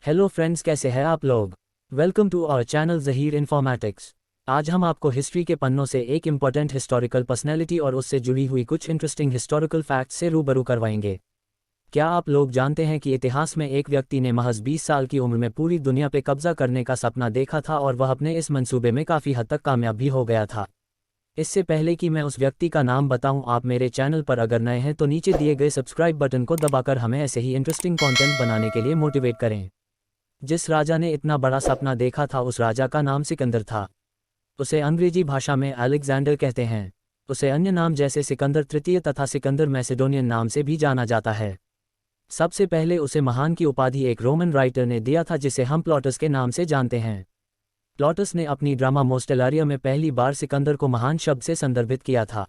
Hello friends, कैसे हैं आप लोग। Welcome to our channel Zaheer Informatics. आज हम आपको हिस्ट्री के पन्नों से एक इम्पॉर्टेंट हिस्टोरिकल पर्सनैलिटी और उससे जुड़ी हुई कुछ इंटरेस्टिंग हिस्टोरिकल फैक्ट्स से रूबरू करवाएंगे। क्या आप लोग जानते हैं कि इतिहास में एक व्यक्ति ने महज 20 साल की उम्र में पूरी दुनिया पर कब्जा करने का सपना देखा था और वह अपने इस मंसूबे में काफ़ी हद तक कामयाब भी हो गया था। इससे पहले कि मैं उस व्यक्ति का नाम बताऊं, आप मेरे चैनल पर अगर नए हैं तो नीचे दिए गए सब्सक्राइब बटन को दबाकर हमें ऐसे ही इंटरेस्टिंग कंटेंट बनाने के लिए मोटिवेट करें। जिस राजा ने इतना बड़ा सपना देखा था उस राजा का नाम सिकंदर था। उसे अंग्रेजी भाषा में अलेक्जेंडर कहते हैं। उसे अन्य नाम जैसे सिकंदर तृतीय तथा सिकंदर मैसेडोनियन नाम से भी जाना जाता है। सबसे पहले उसे महान की उपाधि एक रोमन राइटर ने दिया था जिसे हम प्लॉटस के नाम से जानते हैं। प्लॉटस ने अपनी ड्रामा मोस्टेलारिया में पहली बार सिकंदर को महान शब्द से संदर्भित किया था।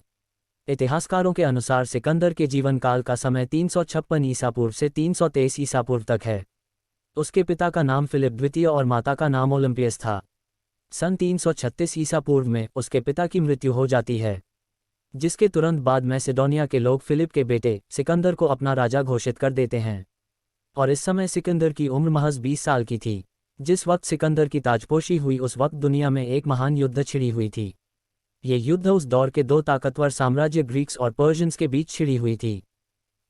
इतिहासकारों के अनुसार सिकंदर के जीवन काल का समय 356 ईसा पूर्व से 323 ईसा पूर्व तक है। उसके पिता का नाम फिलिप द्वितीय और माता का नाम ओलंपियस था। सन 336 ईसा पूर्व में उसके पिता की मृत्यु हो जाती है, जिसके तुरंत बाद मैसेडोनिया के लोग फिलिप के बेटे सिकंदर को अपना राजा घोषित कर देते हैं। और इस समय सिकंदर की उम्र महज 20 साल की थी। जिस वक्त सिकंदर की ताजपोशी हुई उस वक्त दुनिया में एक महान युद्ध छिड़ी हुई थी। ये युद्ध उस दौर के दो ताकतवर साम्राज्य ग्रीक्स और पर्शियंस के बीच छिड़ी हुई थी।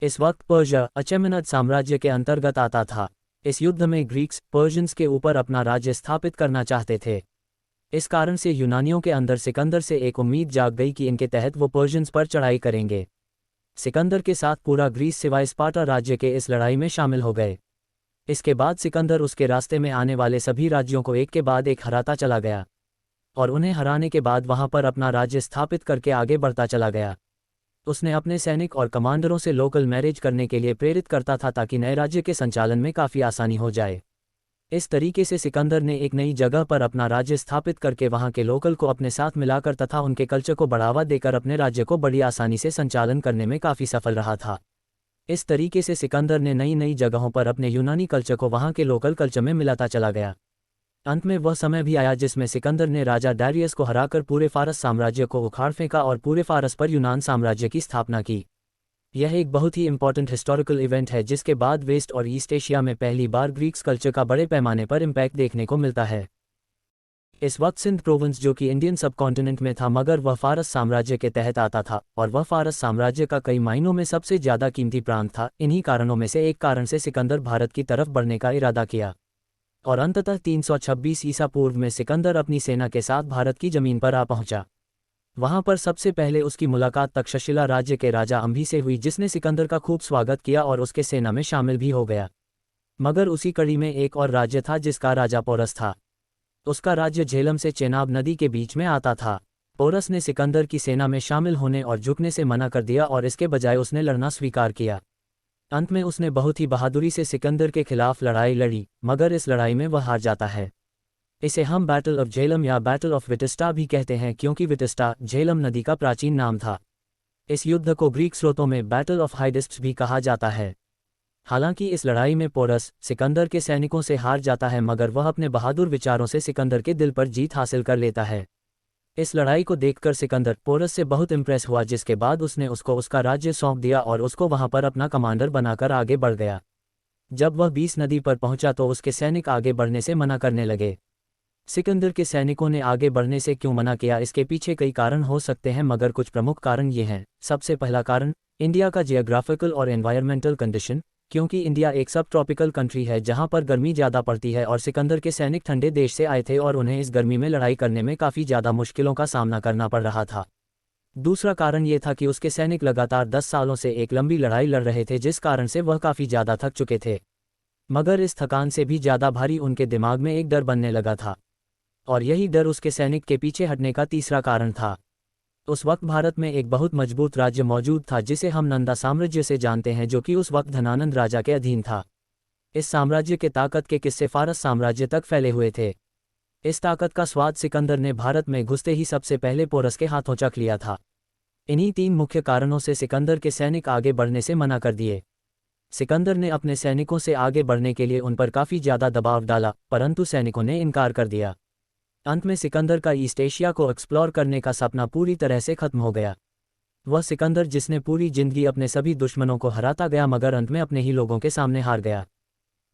इस वक्त पर्शिया अचेमेनद साम्राज्य के अंतर्गत आता था। इस युद्ध में ग्रीक्स पर्शियंस के ऊपर अपना राज्य स्थापित करना चाहते थे। इस कारण से यूनानियों के अंदर सिकंदर से एक उम्मीद जाग गई कि इनके तहत वो पर्शियंस पर चढ़ाई करेंगे। सिकंदर के साथ पूरा ग्रीस सिवाय स्पार्टा राज्य के इस लड़ाई में शामिल हो गए। इसके बाद सिकंदर उसके रास्ते में आने वाले सभी राज्यों को एक के बाद एक हराता चला गया और उन्हें हराने के बाद वहां पर अपना राज्य स्थापित करके आगे बढ़ता चला गया। उसने अपने सैनिक और कमांडरों से लोकल मैरिज करने के लिए प्रेरित करता था ताकि नए राज्य के संचालन में काफ़ी आसानी हो जाए। इस तरीके से सिकंदर ने एक नई जगह पर अपना राज्य स्थापित करके वहां के लोकल को अपने साथ मिलाकर तथा उनके कल्चर को बढ़ावा देकर अपने राज्य को बड़ी आसानी से संचालन करने में काफ़ी सफल रहा था। इस तरीके से सिकंदर ने नई नई जगहों पर अपने यूनानी कल्चर को वहां के लोकल कल्चर में मिलाता चला गया। अंत में वह समय भी आया जिसमें सिकंदर ने राजा डारियस को हराकर पूरे फारस साम्राज्य को उखाड़ फेंका और पूरे फारस पर यूनान साम्राज्य की स्थापना की। यह एक बहुत ही इंपॉर्टेंट हिस्टोरिकल इवेंट है जिसके बाद वेस्ट और ईस्ट एशिया में पहली बार ग्रीक्स कल्चर का बड़े पैमाने पर इम्पैक्ट देखने को मिलता है। इस वक्त सिंध प्रोविंस जो कि इंडियन सब कॉन्टिनेंट में था मगर वह फारस साम्राज्य के तहत आता था और वह फारस साम्राज्य का कई मायनों में सबसे ज़्यादा कीमती प्रांत था। इन्हीं कारणों में से एक कारण से सिकंदर भारत की तरफ बढ़ने का इरादा किया और अंततः 326 ईसा पूर्व में सिकंदर अपनी सेना के साथ भारत की जमीन पर आ पहुंचा। वहां पर सबसे पहले उसकी मुलाकात तक्षशिला राज्य के राजा अंभी से हुई जिसने सिकंदर का खूब स्वागत किया और उसके सेना में शामिल भी हो गया। मगर उसी कड़ी में एक और राज्य था जिसका राजा पोरस था। उसका राज्य झेलम से चेनाब नदी के बीच में आता था। पोरस ने सिकंदर की सेना में शामिल होने और झुकने से मना कर दिया और इसके बजाय उसने लड़ना स्वीकार किया। अंत में उसने बहुत ही बहादुरी से सिकंदर के खिलाफ लड़ाई लड़ी मगर इस लड़ाई में वह हार जाता है। इसे हम बैटल ऑफ झेलम या बैटल ऑफ विटिस्टा भी कहते हैं क्योंकि विटिस्टा झेलम नदी का प्राचीन नाम था। इस युद्ध को ग्रीक स्रोतों में बैटल ऑफ हाइडिस्प्स भी कहा जाता है। हालांकि इस लड़ाई में पोरस सिकंदर के सैनिकों से हार जाता है मगर वह अपने बहादुर विचारों से सिकंदर के दिल पर जीत हासिल कर लेता है। इस लड़ाई को देखकर सिकंदर पोरस से बहुत इम्प्रेस हुआ जिसके बाद उसने उसको उसका राज्य सौंप दिया और उसको वहां पर अपना कमांडर बनाकर आगे बढ़ गया। जब वह 20 नदी पर पहुंचा तो उसके सैनिक आगे बढ़ने से मना करने लगे। सिकंदर के सैनिकों ने आगे बढ़ने से क्यों मना किया, इसके पीछे कई कारण हो सकते हैं मगर कुछ प्रमुख कारण ये हैं। सबसे पहला कारण इंडिया का जियोग्राफिकल और एनवायरमेंटल कंडीशन, क्योंकि इंडिया एक सब ट्रॉपिकल कंट्री है जहां पर गर्मी ज़्यादा पड़ती है और सिकंदर के सैनिक ठंडे देश से आए थे और उन्हें इस गर्मी में लड़ाई करने में काफ़ी ज़्यादा मुश्किलों का सामना करना पड़ रहा था। दूसरा कारण ये था कि उसके सैनिक लगातार 10 सालों से एक लंबी लड़ाई लड़ रहे थे जिस कारण से वह काफ़ी ज़्यादा थक चुके थे। मगर इस थकान से भी ज़्यादा भारी उनके दिमाग में एक डर बनने लगा था और यही डर उसके सैनिक के पीछे हटने का तीसरा कारण था। उस वक्त भारत में एक बहुत मजबूत राज्य मौजूद था जिसे हम नंदा साम्राज्य से जानते हैं जो कि उस वक्त धनानंद राजा के अधीन था। इस साम्राज्य के ताकत के किस्से फारस साम्राज्य तक फैले हुए थे। इस ताकत का स्वाद सिकंदर ने भारत में घुसते ही सबसे पहले पोरस के हाथों चख लिया था। इन्हीं 3 मुख्य कारणों से सिकंदर के सैनिक आगे बढ़ने से मना कर दिए। सिकंदर ने अपने सैनिकों से आगे बढ़ने के लिए उन पर काफ़ी ज़्यादा दबाव डाला परंतु सैनिकों ने इनकार कर दिया। अंत में सिकंदर का ईस्ट एशिया को एक्सप्लोर करने का सपना पूरी तरह से खत्म हो गया। वह सिकंदर जिसने पूरी जिंदगी अपने सभी दुश्मनों को हराता गया मगर अंत में अपने ही लोगों के सामने हार गया।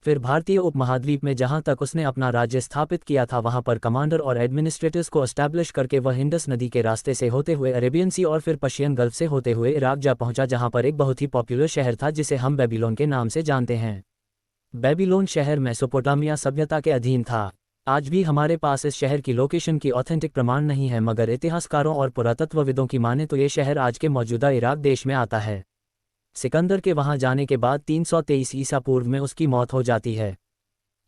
फिर भारतीय उपमहाद्वीप में जहां तक उसने अपना राज्य स्थापित किया था वहां पर कमांडर और एडमिनिस्ट्रेटर्स को एस्टैब्लिश करके वह इंडस नदी के रास्ते से होते हुए अरेबियन सी और फिर पर्शियन गल्फ से होते हुए इराक जा पहुंचा, जहां पर एक बहुत ही पॉपुलर शहर था जिसे हम बेबीलोन के नाम से जानते हैं। बेबीलोन शहर मेसोपोटामिया सभ्यता के अधीन था। आज भी हमारे पास इस शहर की लोकेशन की ऑथेंटिक प्रमाण नहीं है, मगर इतिहासकारों और पुरातत्वविदों की माने तो ये शहर आज के मौजूदा इराक देश में आता है। सिकंदर के वहां जाने के बाद 323 ईसा पूर्व में उसकी मौत हो जाती है।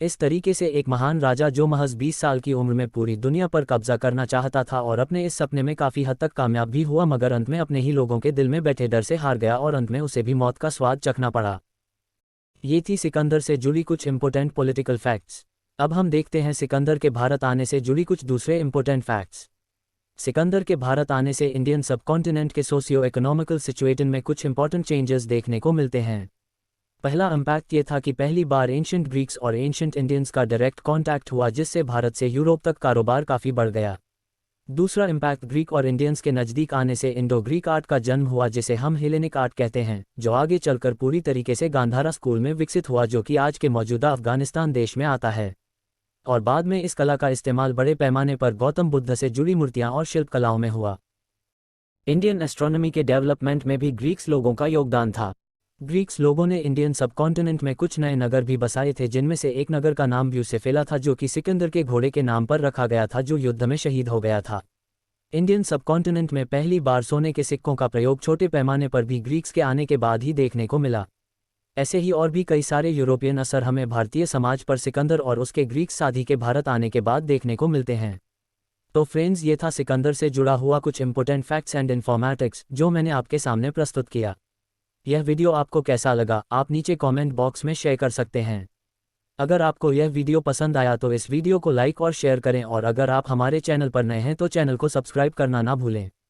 इस तरीके से एक महान राजा जो महज 20 साल की उम्र में पूरी दुनिया पर कब्जा करना चाहता था और अपने इस सपने में काफ़ी हद तक कामयाब भी हुआ, मगर अंत में अपने ही लोगों के दिल में बैठे डर से हार गया और अंत में उसे भी मौत का स्वाद चखना पड़ा। ये थी सिकंदर से जुड़ी कुछ इंपॉर्टेंट पॉलिटिकल फैक्ट्स। अब हम देखते हैं सिकंदर के भारत आने से जुड़ी कुछ दूसरे इंपॉर्टेंट फैक्ट्स। सिकंदर के भारत आने से इंडियन सबकॉन्टिनेंट के सोशियो इकोनॉमिकल सिचुएशन में कुछ इंपॉर्टेंट चेंजेस देखने को मिलते हैं। पहला इम्पैक्ट ये था कि पहली बार एंशिएंट ग्रीक्स और एंशिएंट इंडियंस का डायरेक्ट कांटेक्ट हुआ, जिससे भारत से यूरोप तक कारोबार काफ़ी बढ़ गया। दूसरा इम्पैक्ट ग्रीक और इंडियंस के नज़दीक आने से इंडो ग्रीक आर्ट का जन्म हुआ, जिसे हम हेलेनिक आर्ट कहते हैं, जो आगे चलकर पूरी तरीके से गांधारा स्कूल में विकसित हुआ, जो कि आज के मौजूदा अफगानिस्तान देश में आता है। और बाद में इस कला का इस्तेमाल बड़े पैमाने पर गौतम बुद्ध से जुड़ी मूर्तियां और शिल्प कलाओं में हुआ। इंडियन एस्ट्रोनॉमी के डेवलपमेंट में भी ग्रीक्स लोगों का योगदान था। ग्रीक्स लोगों ने इंडियन सबकॉन्टिनेंट में कुछ नए नगर भी बसाए थे, जिनमें से एक नगर का नाम ब्यूसेफेला था, जो कि सिकंदर के घोड़े के नाम पर रखा गया था, जो युद्ध में शहीद हो गया था। इंडियन सबकॉन्टिनेंट में पहली बार सोने के सिक्कों का प्रयोग छोटे पैमाने पर भी ग्रीक्स के आने के बाद ही देखने को मिला। ऐसे ही और भी कई सारे यूरोपियन असर हमें भारतीय समाज पर सिकंदर और उसके ग्रीक साथी के भारत आने के बाद देखने को मिलते हैं। तो फ्रेंड्स, ये था सिकंदर से जुड़ा हुआ कुछ इंपॉर्टेंट फैक्ट्स एंड इन्फॉर्मेटिक्स जो मैंने आपके सामने प्रस्तुत किया। यह वीडियो आपको कैसा लगा, आप नीचे कमेंट बॉक्स में शेयर कर सकते हैं। अगर आपको यह वीडियो पसंद आया तो इस वीडियो को लाइक और शेयर करें, और अगर आप हमारे चैनल पर नए हैं तो चैनल को सब्सक्राइब करना ना भूलें।